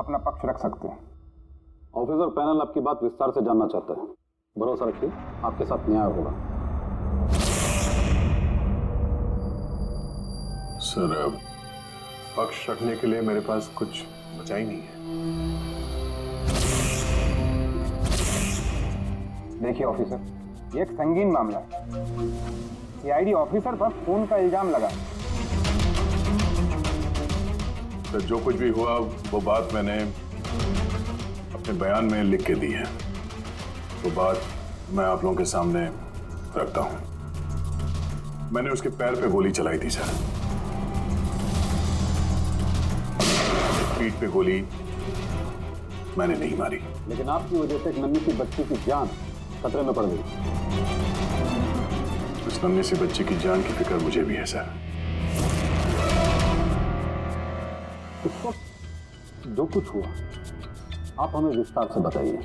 अपना पक्ष रख सकते हैं। ऑफिसर पैनल आपकी बात विस्तार से जानना चाहता है। भरोसा रखिए, आपके साथ न्याय होगा। सर, पक्ष रखने के लिए मेरे पास कुछ बचा ही नहीं है। देखिए ऑफिसर, ये एक संगीन मामला है। सीआईडी ऑफिसर पर खून का इल्जाम लगा। सर, जो कुछ भी हुआ वो बात मैंने अपने बयान में लिख के दी है। वो बात मैं आप लोगों के सामने रखता हूं। मैंने उसके पैर पे गोली चलाई थी सर। पीठ पे गोली मैंने नहीं मारी। लेकिन आपकी वजह से एक नन्ही सी बच्ची की जान खतरे में पड़ गई। उस नन्ही सी बच्ची की जान की फिक्र मुझे भी है सर। उस वक्त जो कुछ हुआ आप हमें विस्तार से बताइए।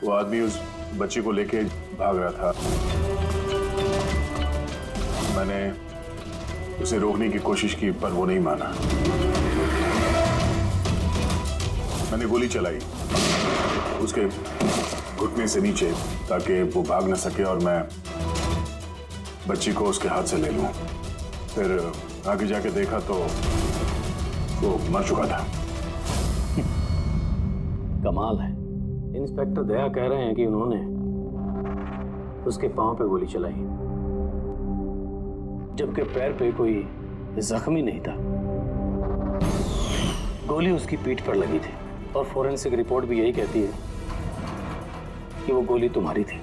वो आदमी उस बच्ची को लेके भाग रहा था। मैंने उसे रोकने की कोशिश की पर वो नहीं माना। मैंने गोली चलाई उसके घुटने से नीचे ताकि वो भाग न सके और मैं बच्ची को उसके हाथ से ले लूं। फिर आगे जाके देखा तो वो मर चुका था। कमाल है। इंस्पेक्टर दया कह रहे हैं कि उन्होंने उसके पांव पे गोली चलाई जबकि पैर पे कोई जख्मी नहीं था। गोली उसकी पीठ पर लगी थी और फोरेंसिक रिपोर्ट भी यही कहती है कि वो गोली तुम्हारी थी।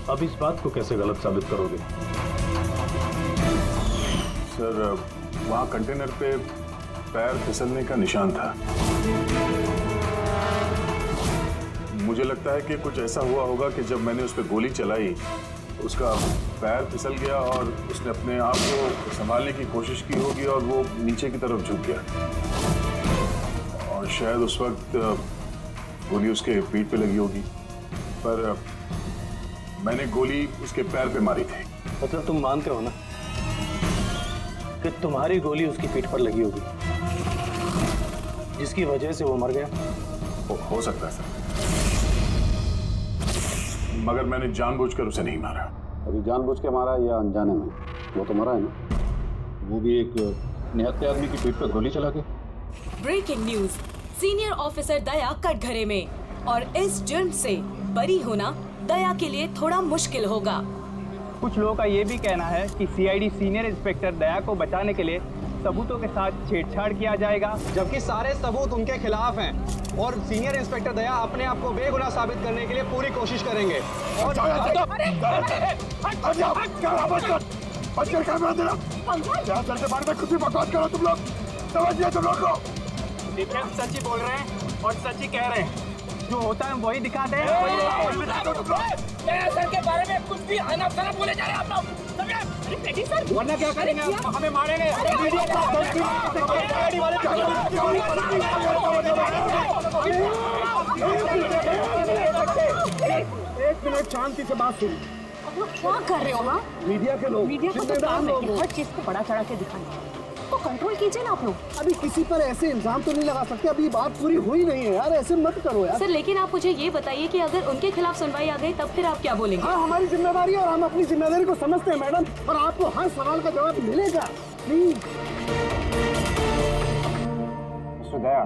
अब इस बात को कैसे गलत साबित करोगे? सर, वहां कंटेनर पे पैर फिसलने का निशान था। मुझे लगता है कि कुछ ऐसा हुआ होगा कि जब मैंने उस पर गोली चलाई उसका पैर फिसल गया और उसने अपने आप को संभालने की कोशिश की होगी और वो नीचे की तरफ झुक गया और शायद उस वक्त गोली उसके पीठ पे लगी होगी। पर मैंने गोली उसके पैर पे मारी थी। मतलब तुम मानते हो ना कि तुम्हारी गोली उसकी पीठ पर लगी होगी जिसकी वजह से वो मर गया? हो सकता है सर, मगर मैंने जानबूझकर उसे नहीं मारा। अभी जानबूझ के मारा या अनजाने में, वो तो मरा है ना। वो भी एक निहत्थे आदमी की पीठ पर गोली चला के। ब्रेकिंग न्यूज, सीनियर ऑफिसर दया कटघरे में, और इस जुर्म से बरी होना दया के लिए थोड़ा मुश्किल होगा। कुछ लोगों का ये भी कहना है कि सीआईडी सीनियर इंस्पेक्टर दया को बचाने के लिए सबूतों के साथ छेड़छाड़ किया जाएगा, जबकि सारे सबूत उनके खिलाफ हैं और सीनियर इंस्पेक्टर दया अपने आप को बेगुनाह साबित करने के लिए पूरी कोशिश करेंगे। और सच ही बोल रहे हैं और सच ही कह रहे हैं। जो होता है वही दिखाते हैं। सर के बारे में कुछ भी अनाप-शनाप बोले जा रहे हैं आप लोग। सर, वरना क्या करेंगे? हमें मारेंगे। एक मिनट शांति से बात सुनिए। आप लोग क्या कर रहे हो? हाँ, मीडिया के लोग, मीडिया को तो काम है कि हर चीज को बड़ा चढ़ा के दिखाना। तो कंट्रोल कीजिए ना आप लोग। अभी किसी पर ऐसे इल्जाम तो नहीं लगा सकते। अभी बात पूरी हुई नहीं है यार, ऐसे मत करो यार। सर, लेकिन आप मुझे ये बताइए कि अगर उनके खिलाफ सुनवाई आ गई तब फिर आप क्या बोलेंगे? हाँ, हमारी जिम्मेदारी है और हम अपनी जिम्मेदारी को समझते हैं मैडम, और आपको हर सवाल का जवाब मिलेगा। प्लीज मिस्टर दया,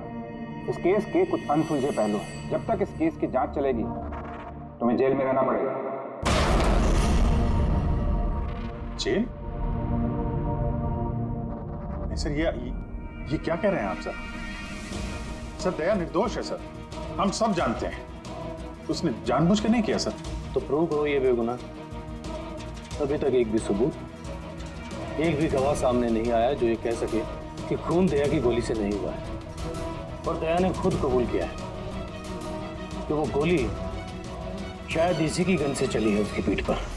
इस केस के कुछ अनसुलझे पहलू। जब तक इस केस की जांच चलेगी तुम्हें जेल में रहना पड़ेगा। जेल? सर, ये क्या कह रहे हैं आप सर? सर, दया निर्दोष है सर, हम सब जानते हैं। उसने जानबूझ के नहीं किया सर। तो प्रूव करो ये बेगुनाह। अभी तक एक भी सबूत, एक भी गवाह सामने नहीं आया जो ये कह सके कि खून दया की गोली से नहीं हुआ है। और दया ने खुद कबूल किया है कि वो गोली शायद इसी की गन से चली है उसकी पीठ पर।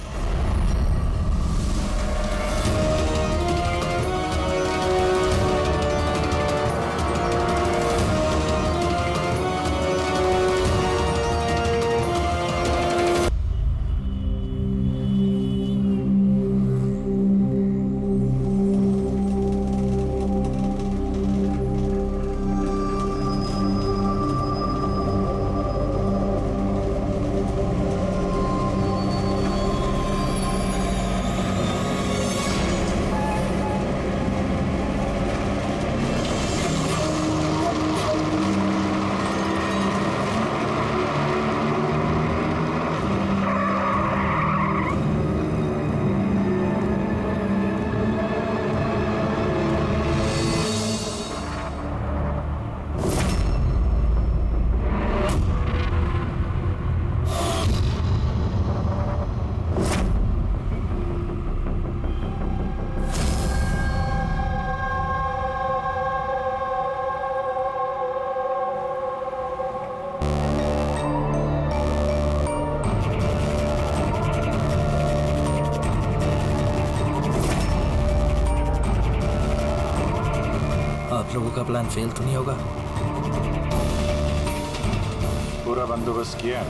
प्लान फेल तो नहीं होगा? पूरा बंदोबस्त किया है,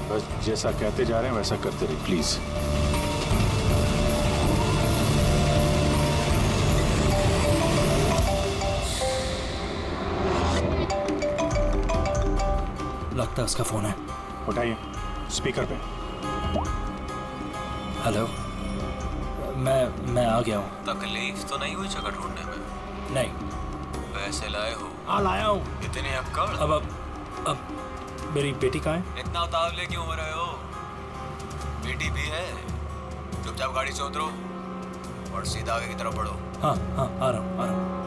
बस जैसा कहते जा रहे हैं वैसा करते रहिए प्लीज। लगता है उसका फोन है। उठाइए, स्पीकर पे। हेलो, मैं आ गया हूँ। तकलीफ तो नहीं हुई जगह ढूंढने में? नहीं। पैसे लाए हो? हाँ लाया हूँ। इतने अक्कड़? अब मेरी बेटी कहाँ है? इतना उतावले क्यों हो रहे हो? बेटी भी है। चुपचाप गाड़ी से उतरो और सीधा आगे की तरफ बढ़ो। हाँ आ रहा हूँ।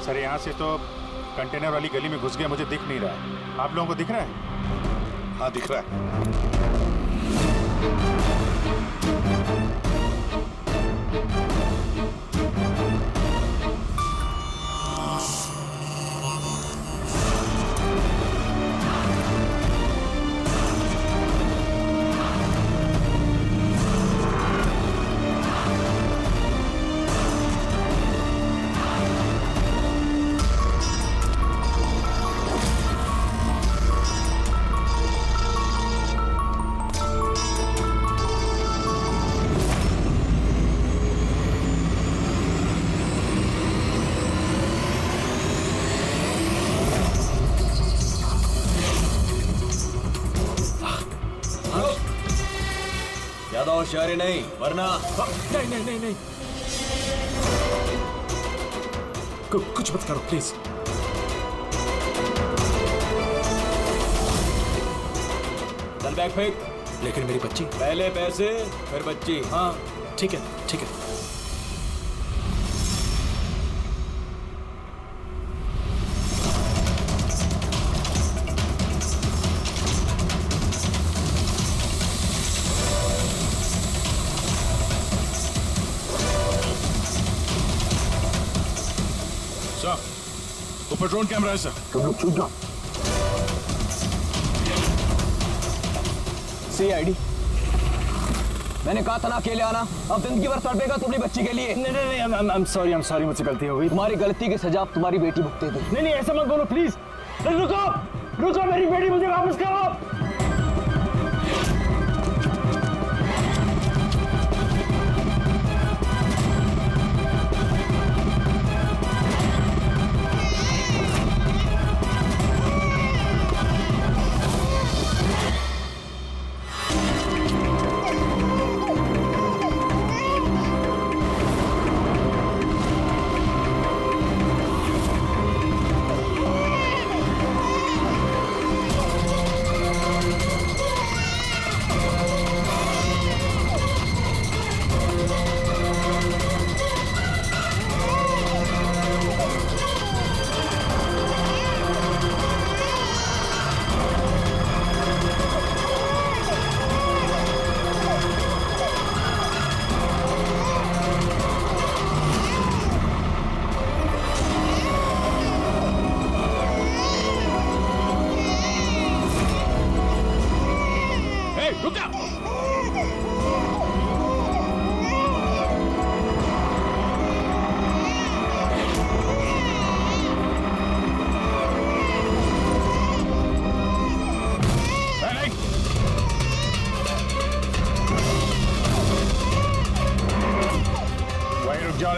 सर यहाँ से तो कंटेनर वाली गली में घुस गया, मुझे दिख नहीं रहा है। आप लोगों को दिख रहा है? हाँ दिख रहा है। ज्यादा होशियारी नहीं वरना। नहीं। कुछ मत करो प्लीज। चल बैग फेंक। लेकिन मेरी बच्ची। पहले पैसे फिर बच्ची। हाँ ठीक है। ऊपर ड्रोन कैमरा है सर। तुम लोग चुप जाओ। CID, मैंने कहा था ना अकेले आना। अब जिंदगी भर तड़पेगा तुम अपनी बच्ची के लिए। नहीं, I'm sorry, मुझसे गलती हो गई। तुम्हारी गलती की सजा अब तुम्हारी बेटी भुगतेगी। नहीं, ऐसा मत बोलो प्लीज। रुको, मेरी बेटी मुझे वापस करो।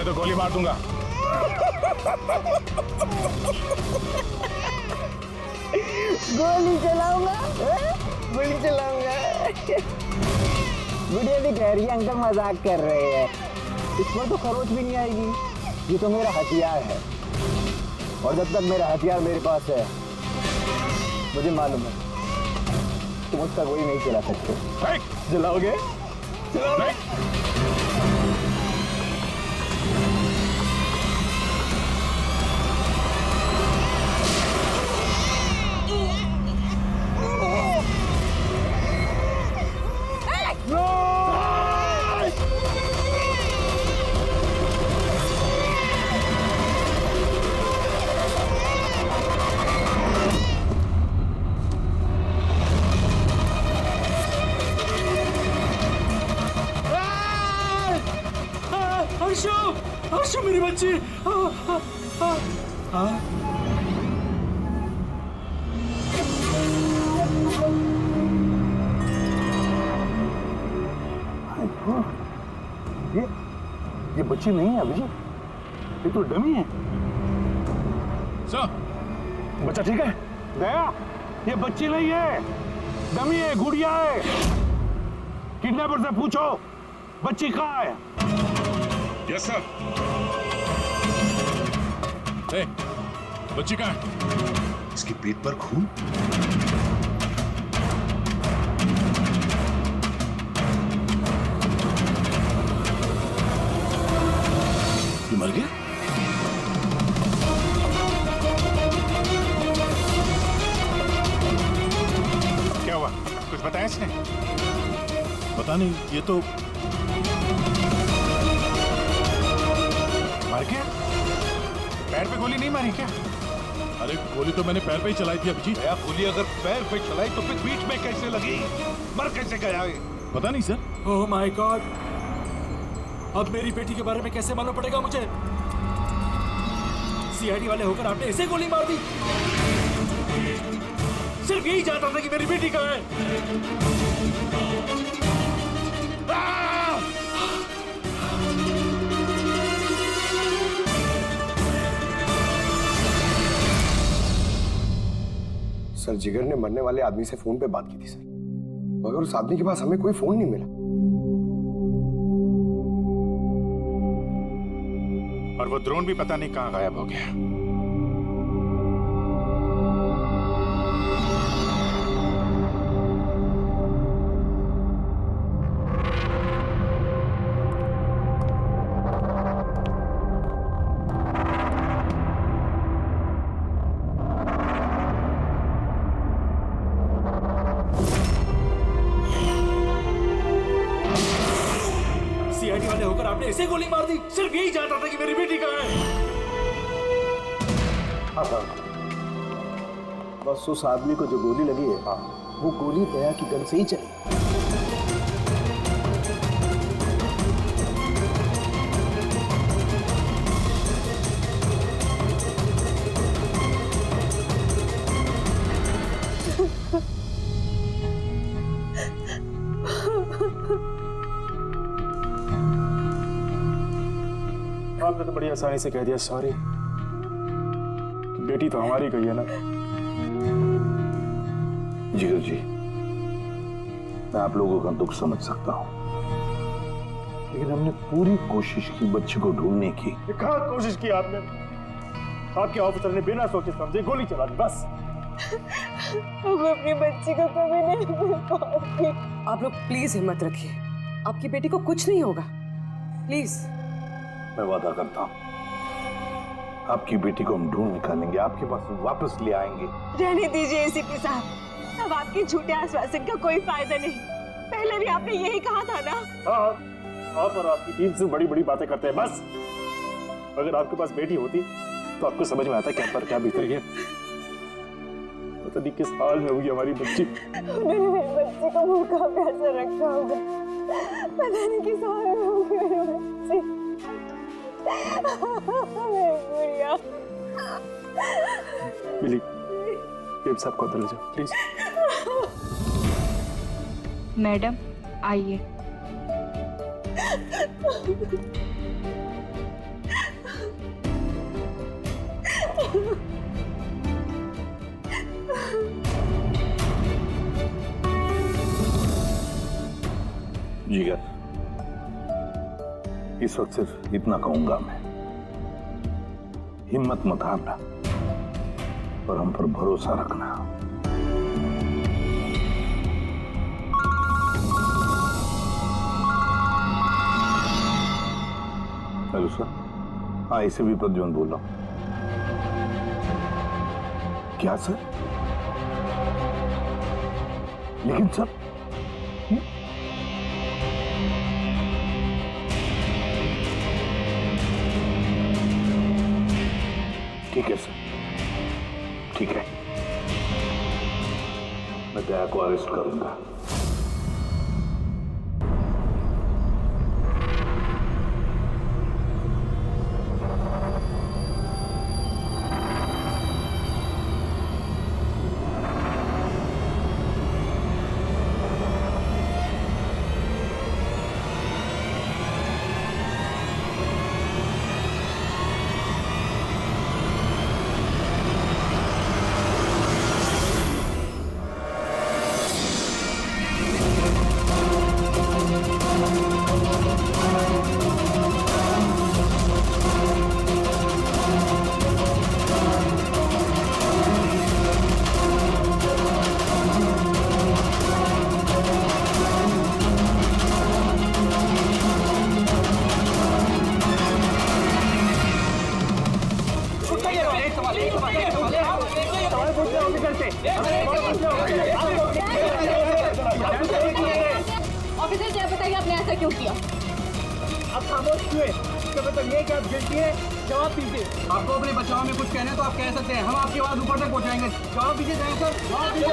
तो गोली मार दूंगा। गोली चलाऊंगा, गोली चलाऊंगा। गुड़िया भी कह रही है अंकल मजाक कर रहे हैं, इस पर तो खरोच भी नहीं आएगी। ये तो मेरा हथियार है, और जब तक मेरा हथियार मेरे पास है, मुझे मालूम है तुम उसका गोली नहीं चला सकते। चलाओगे? चलाओगे? हर्षु मेरी बच्ची। ये बच्ची नहीं है अभिजीत, ये तो डमी है। सर, बच्चा ठीक है? दया, ये बच्ची नहीं है, डमी है, गुड़िया है। किडनैपर से पूछो बच्ची कहाँ है। Yes sir. ए, बच्ची कहाँ है? इसकी पीठ पर खून। ये मर गया? क्या हुआ, कुछ बताया इसने? पता नहीं, ये तो मार क्या? पैर पे गोली नहीं मारी क्या? अरे गोली तो मैंने पैर पे ही चलाई थी अभिजीत। दया, गोली अगर पैर पे चलाई तो फिर पीठ में कैसे लगी? मर कैसे गया ये? पता नहीं सर। ओह माय गॉड, अब मेरी बेटी के बारे में कैसे मालूम पड़ेगा मुझे? सीआईडी वाले होकर आपने ऐसे गोली मार दी? सिर्फ यही चाहता था कि मेरी बेटी कहाँ है। सर, जिगर ने मरने वाले आदमी से फोन पे बात की थी सर, मगर उस आदमी के पास हमें कोई फोन नहीं मिला। और वो ड्रोन भी पता नहीं कहाँ गायब हो गया। सीआईडी वाले होकर आपने ऐसे गोली मार दी? सिर्फ यही चाहता था कि मेरी बेटी कहाँ है। बस उस आदमी को जो गोली लगी है, वो गोली दया की गन से ही चली। आपने तो बड़ी आसानी से कह दिया सॉरी। बेटी तो हमारी गई है ना। जिगर जी, मैं आप लोगों का दुख समझ सकता हूं, लेकिन हमने पूरी कोशिश की बच्चे को ढूंढने की। कहाँ कोशिश की आपने? आपके ऑफिसर ने बिना सोचे समझे गोली चला दी बस। अब अपनी बच्ची को कभी नहीं मिल पाऊंगी। आप लोग प्लीज हिम्मत रखिए, आपकी बेटी को कुछ नहीं होगा, प्लीज। मैं वादा करता हूं, आपकी बेटी को हम ढूंढ निकालेंगे, आपके पास वापस ले आएंगे। रहने दीजिए एसीपी साहब, अब आपके झूठे आश्वासन का कोई फायदा नहीं। पहले भी आपने यही कहा था ना। हाँ, आप और आपकी टीम से बड़ी बड़ी बातें करते हैं बस। अगर आपके पास बेटी होती तो आपको समझ में आता क्या पर क्या बीत रही है। पता नहीं किस हाल में होगी हमारी बच्ची। मेरी बच्ची को भूखा प्यासा रखा होगा, पता नहीं किस हाल में होगी मेरी बच्ची। गुड़िया। मिली, बेब साहब को अंदर ले जाओ प्लीज। मैडम आइए। जिगर, इस वक्त सिर्फ इतना कहूंगा मैं, हिम्मत मत हारना और हम पर भरोसा रखना। Hello sir. हाँ, इसे भी प्रद्युम्न बोल रहा हूं। क्या सर? लेकिन सर, ठीक है सर, ठीक है, मैं दया को अरेस्ट करूंगा। ऑफिसर जी, आप बताइए आपने ऐसा क्यों किया? आप खामोश क्यों हैं? इसका मतलब ये कि आप गिल्टी हैं, जवाब दीजिए। आपको अपने बचाव में कुछ कहना है तो आप कह सकते हैं, हम आपकी आवाज ऊपर तक पहुंचाएंगे। जवाब दीजिए सर, जवाब दीजिए।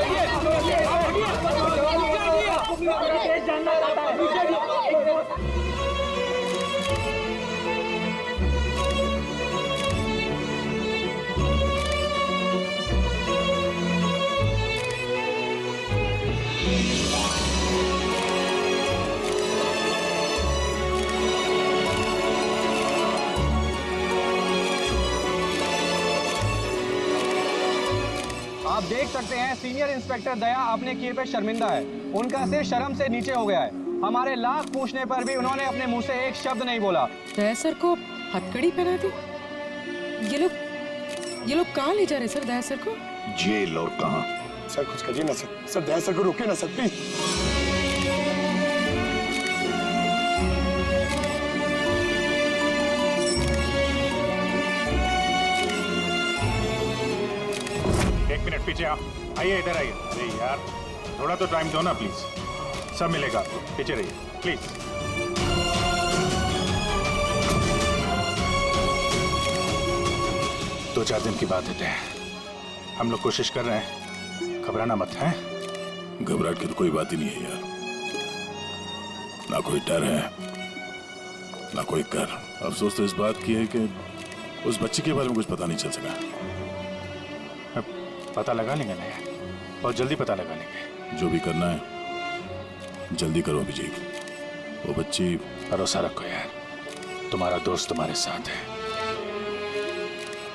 जानना चाहता है। आप देख सकते हैं सीनियर इंस्पेक्टर दया अपने किए पे शर्मिंदा है। उनका सिर शर्म से नीचे हो गया है। हमारे लाख पूछने पर भी उन्होंने अपने मुंह से एक शब्द नहीं बोला। दया सर को हथकड़ी पहना दी। ये लोग कहाँ ले जा रहे सर दया सर को? जेल। और कहाँ? सर कुछ करिए ना सर, सर दया सर को रोकिए ना सर प्लीज। एक मिनट पीछे आओ, आइए इधर आइए। अरे यार, थोड़ा तो टाइम दो ना प्लीज, सब मिलेगा आपको। पीछे रहिए प्लीज। 2-4 दिन की बात है, हम लोग कोशिश कर रहे हैं, घबराना मत है। घबराहट की तो कोई बात ही नहीं है यार, ना कोई डर है ना कोई कर। अफसोस तो इस बात की है कि उस बच्ची के बारे में कुछ पता नहीं चल सका। पता लगा लेंगे ना यार, बहुत जल्दी पता लगा लेंगे। जो भी करना है जल्दी करो अभिजीत। वो बच्ची, भरोसा रखो यार, तुम्हारा दोस्त तुम्हारे साथ है।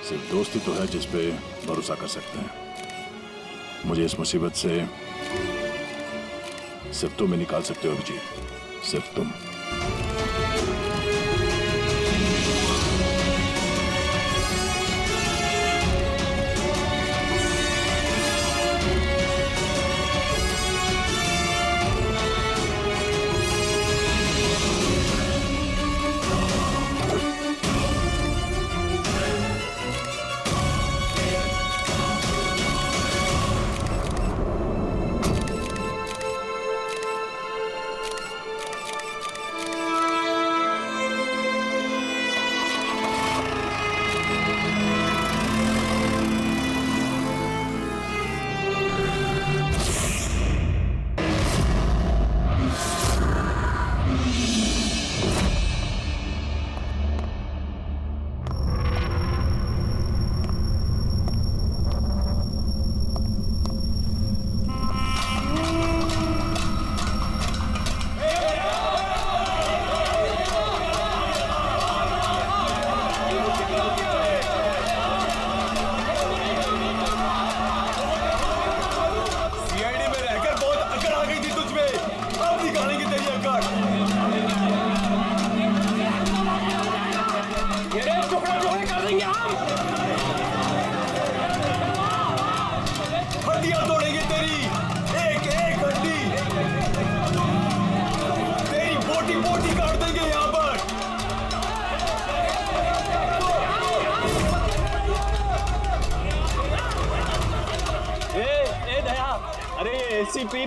सिर्फ दोस्ती तो है जिस पे भरोसा कर सकते हैं। मुझे इस मुसीबत से सिर्फ तुम ही निकाल सकते हो अभिजीत, सिर्फ तुम।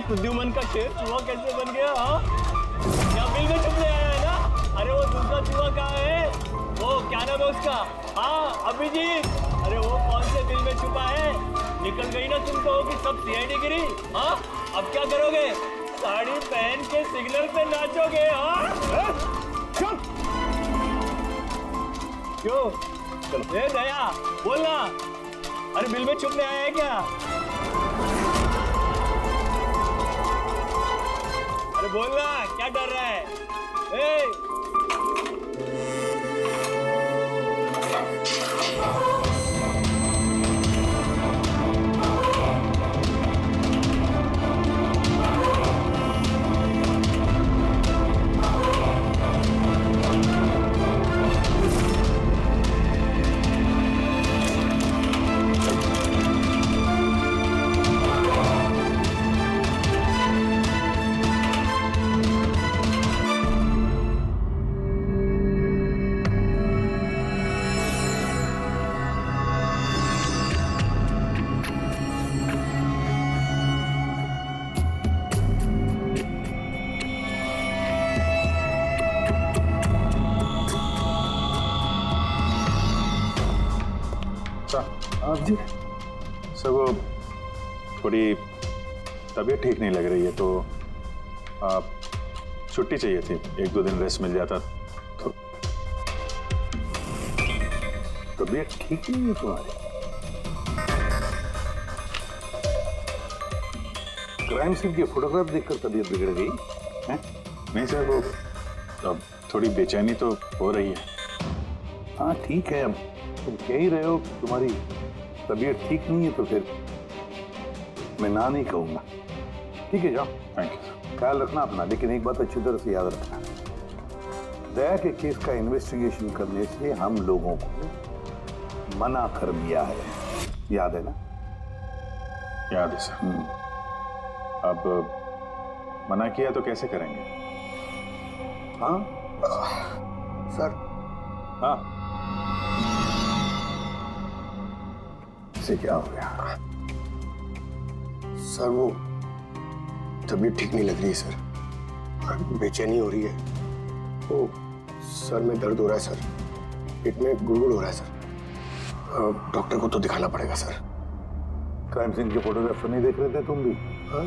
कुद्दूमन का शेर चूहा कैसे बन गया? हाँ, क्या बिल में छुपने आया है ना? अरे वो दूसरा चूहा कहाँ है? वो क्या नाम है उसका? हाँ अभिजीत, अरे वो कौन से बिल में छुपा है? निकल गई ना तुम कहोगी सब सीआईडी गिरी। हाँ, अब क्या करोगे? साड़ी पहन के सिग्नल पे नाचोगे? हाँ, चुप। क्यों? चलो ए दया बोलना, अरे बिल में छुपने आया है क्या? अरे बोलना, क्या डर रहा है? ए! सर वो थोड़ी तबीयत ठीक नहीं लग रही है तो आप छुट्टी चाहिए थी, 1-2 दिन रेस्ट मिल जाता तो। तबीयत ठीक नहीं है तुम्हारी? क्राइम सीन के फोटोग्राफ देखकर तबीयत बिगड़ गई है? नहीं सर, वो अब थोड़ी बेचैनी तो हो रही है। हाँ ठीक है, अब तुम कह ही रहे हो तुम्हारी तबीयत ठीक नहीं है तो फिर मैं ना नहीं कहूंगा। ठीक है जाओ, थैंक यू। ख्याल रखना अपना, लेकिन एक बात अच्छी तरह से याद रखना, दया के केस का इन्वेस्टिगेशन करने से हम लोगों को मना कर दिया है, याद है ना? याद है सर। अब मना किया तो कैसे करेंगे? हाँ सर, हाँ इसे क्या हो गया? सर वो तबीयत ठीक नहीं लग रही है सर, बेचैनी हो रही है, वो सर में दर्द हो रहा है सर, पेट में गुड़गुड़ हो रहा है सर, डॉक्टर को तो दिखाना पड़ेगा सर। क्राइम सीन के फोटोग्राफ नहीं देख रहे थे तुम भी? हाँ?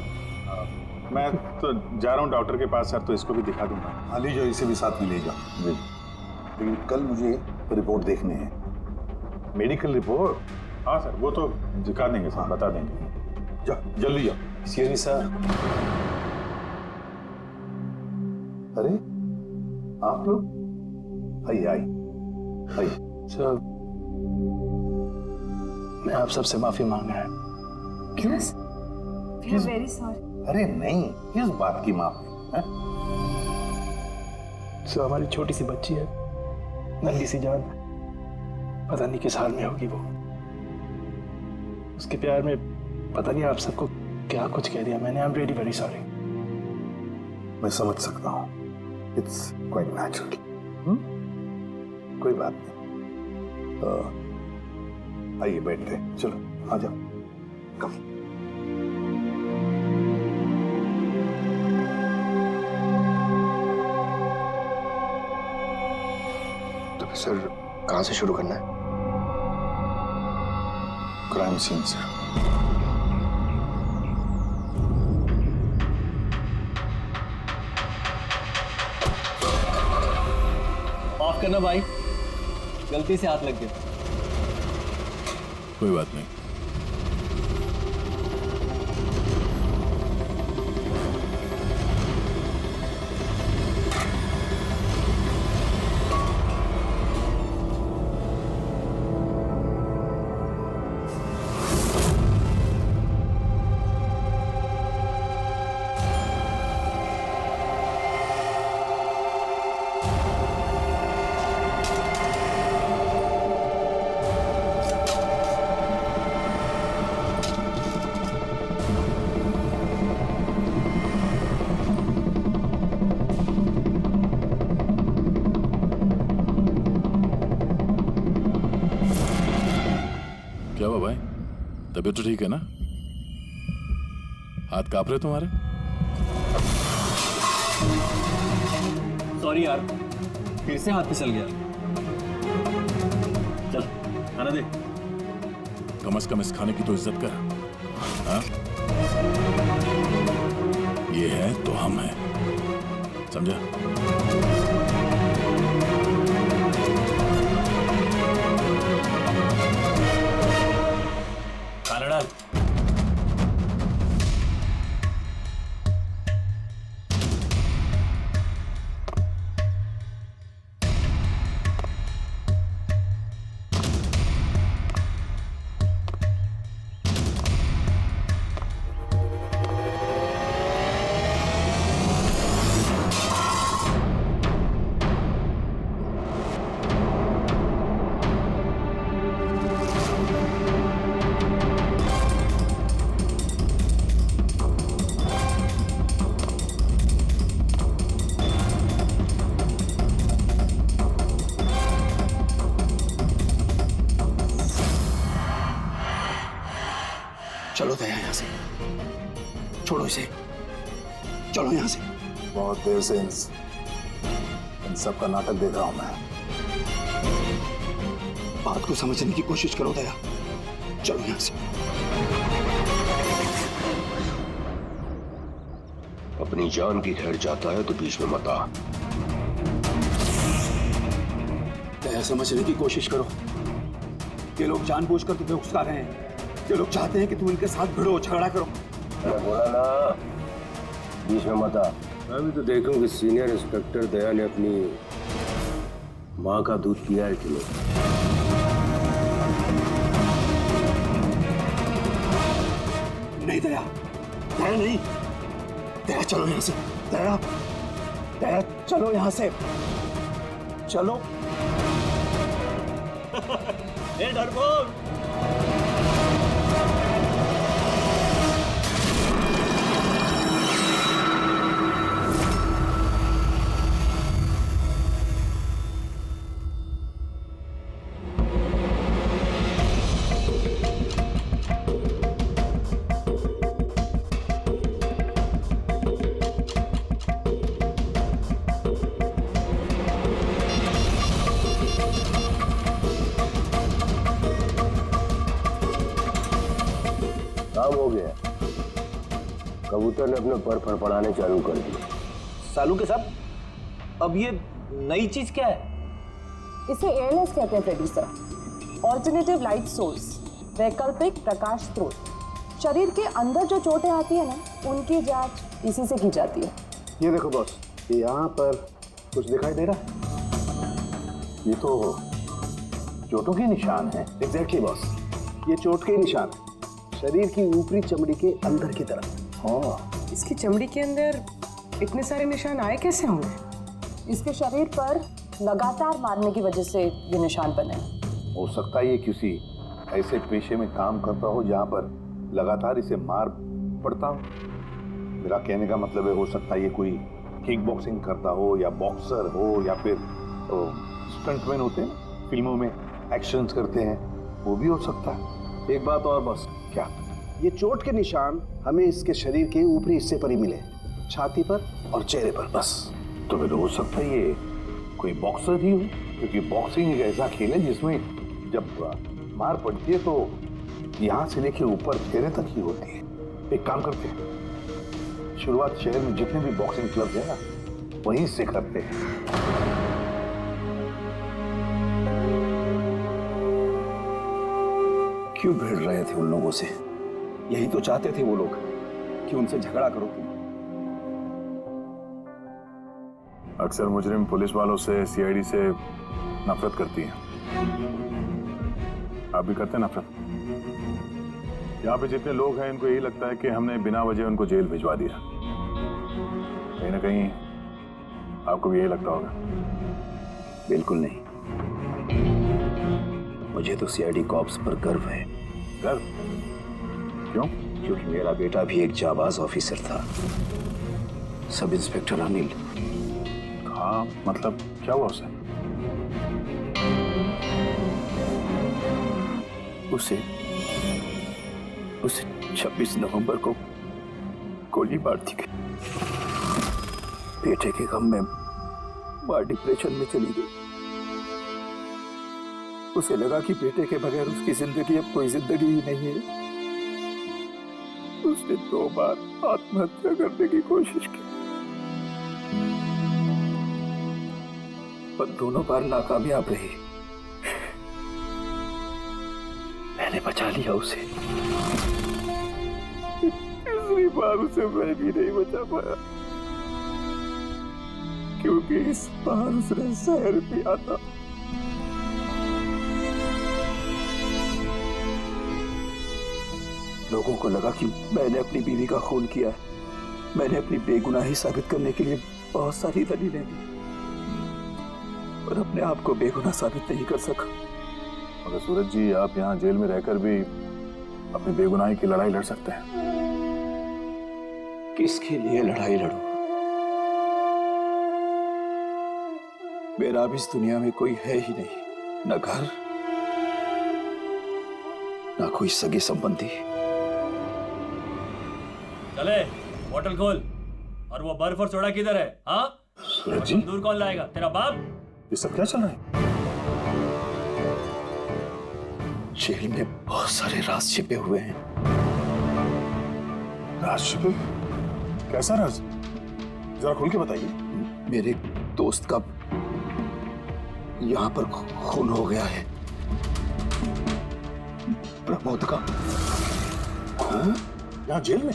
मैं तो जा रहा हूँ डॉक्टर के पास सर, तो इसको भी दिखा दूंगा। हाँ ले जाओ, इसे भी साथ में ले जाओ। जी, लेकिन कल मुझे रिपोर्ट देखनी है। Medical report? हाँ सर, वो तो दिखा देंगे सर, बता देंगे। जाओ जल्दी जाओ। Excuse me sir. अरे आप लोग? आइए आइए आइए। सर मैं आप सबसे माफी मांग रहा है। क्यों? We are very sorry. अरे नहीं, किस बात की माफी है? सर हमारी छोटी सी बच्ची है, नन्ही सी जान, पता नहीं किस हाल में होगी वो। उसके प्यार में पता नहीं आप सबको क्या कुछ कह दिया मैंने। I am really very sorry. मैं समझ सकता हूँ, इट्स क्वाइट नेचुरल। कोई बात नहीं। आइए बैठते हैं, चलो आ जाओ। कम। तो फिर सर कहाँ से शुरू करना है? क्राइम सीन से। माफ करना भाई, गलती से हाथ लग गया। कोई बात नहीं। क्या हुआ भाई, तबीयत तो ठीक है ना? हाथ कांप रहे तुम्हारे? सॉरी यार, फिर से हाथ फिसल गया। चल खाना दे। कम से कम इस खाने की तो इज्जत कर। हाँ? ये है तो हम हैं, समझा? खाना डाल। चलो दया यहाँ से, छोड़ो इसे, चलो यहाँ से। बहुत देर से इन सब का नाटक देख रहा हूं मैं। बात को समझने की कोशिश करो दया, चलो यहाँ से। अपनी जान की खैर चाहता है तो बीच में मत आ। दया समझने की कोशिश करो। ये लोग जानबूझकर तुम्हें उकसा रहे हैं। ये लोग चाहते हैं कि तुम इनके साथ भिड़ो, झगड़ा करो। मैं बोला ना बीच में मत आ। मैं भी तो देखूं कि सीनियर इंस्पेक्टर दया ने अपनी माँ का दूध पिया है कि नहीं। नहीं दया, दया नहीं, दया चलो यहाँ से। दया, दया चलो यहाँ से, चलो। ए डरपोक, काम हो गया। कबूतर ने अपने पर फड़फड़ाने चालू कर दिए। सालू के साहब, अब ये नई चीज क्या है? इसे एयरलेस कहते हैं प्रोड्यूसर। ऑल्टरनेटिव लाइट सोर्स, वैकल्पिक प्रकाश स्रोत। शरीर के अंदर जो चोटें आती है ना, उनकी जांच इसी से की जाती है। ये देखो बॉस, यहाँ पर कुछ दिखाई दे रहा है? ये तो चोटों के निशान है। एग्जैक्टली बॉस, ये चोट के निशान है, शरीर की ऊपरी चमड़ी के अंदर की तरफ। हाँ, इसकी चमड़ी के अंदर इतने सारे निशान आए कैसे होंगे? इसके शरीर पर लगातार मारने की वजह से ये निशान बने हैं। हो सकता है ये किसी ऐसे पेशे में काम करता हो जहाँ पर लगातार इसे मार पड़ता हो। मेरा कहने का मतलब है, हो सकता है ये कोई किक बॉक्सिंग करता हो, या बॉक्सर हो, या फिर स्टंटमैन होते हैं फिल्मों में एक्शंस करते हैं, वो भी हो सकता है। एक बात और बॉस, क्या? ये चोट के निशान हमें इसके शरीर के ऊपरी हिस्से पर ही मिले, छाती पर और चेहरे पर बस। तो फिर हो सकता है ये कोई बॉक्सर ही हो, क्योंकि बॉक्सिंग एक ऐसा खेल है जिसमें जब मार पड़ती है तो यहाँ से लेके ऊपर चेहरे तक ही होती है। एक काम करते हैं, शुरुआत शहर में जितने भी बॉक्सिंग क्लब है ना, वहीं से करते हैं। क्यों भिड़ रहे थे उन लोगों से? यही तो चाहते थे वो लोग कि उनसे झगड़ा करो तुम। अक्सर मुजरिम पुलिस वालों से, सीआईडी से नफरत करती है। आप भी करते हैं नफरत? यहाँ पे जितने लोग हैं, इनको यही लगता है कि हमने बिना वजह उनको जेल भिजवा दिया। कहीं ना कहीं आपको भी यही लगता होगा। बिल्कुल नहीं, मुझे तो सीआईडी कॉप्स पर गर्व है। गर्व? क्यों? क्योंकि मेरा बेटा भी एक जाबाज ऑफिसर था, सब इंस्पेक्टर अनिल। हाँ, मतलब क्या हुआ उसे? उसे 26 नवंबर को गोली मार दी गई। बेटे के गम में माँ डिप्रेशन में चली गई। उसे लगा कि बेटे के बगैर उसकी जिंदगी अब कोई जिंदगी ही नहीं है। उसने 2 बार आत्महत्या करने की कोशिश की, पर दोनों बार नाकामयाब रही। मैंने बचा लिया उसे। तीसरी बार उसे मैं भी नहीं बचा पाया, क्योंकि इस बार उसने जहर पिया था। लोगों को लगा कि मैंने अपनी बीवी का खून किया है। मैंने अपनी बेगुनाही साबित करने के लिए बहुत सारी दलीलें दी, पर अपने आप को बेगुनाह साबित नहीं कर सका। मगर सूरज जी, आप यहाँ जेल में रहकर भी अपनी बेगुनाही की लड़ाई लड़ सकते हैं। किसके लिए लड़ाई लड़ूं? मेरा अब इस दुनिया में कोई है ही नहीं, न घर, न कोई सगे संबंधी। चले, बोतल खोल। और वो बर्फ और सोडा किधर है? हाँ सूरज जी, दूर कौन लाएगा? तेरा बाप? ये सब क्या चल रहा है? जेल में बहुत सारे राज छिपे हुए हैं। राज छिपे? कैसा राज? जरा खुल के बताइए। मेरे दोस्त का यहाँ पर खून हो गया है। प्रमोद का खून? यहाँ जेल में?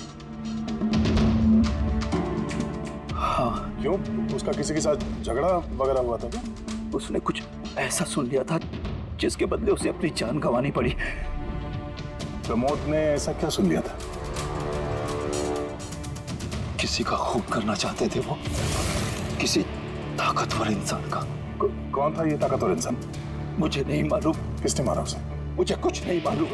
हाँ। क्यों? उसका किसी के साथ झगड़ा वगैरह हुआ था क्या? उसने कुछ ऐसा सुन लिया था जिसके बदले उसे अपनी जान गंवानी पड़ी। प्रमोद ने ऐसा क्या सुन लिया था? किसी का खून करना चाहते थे वो, किसी ताकतवर इंसान का। कौन था ये ताकतवर इंसान? मुझे नहीं मालूम। किसने मारा उसे? मुझे कुछ नहीं मालूम।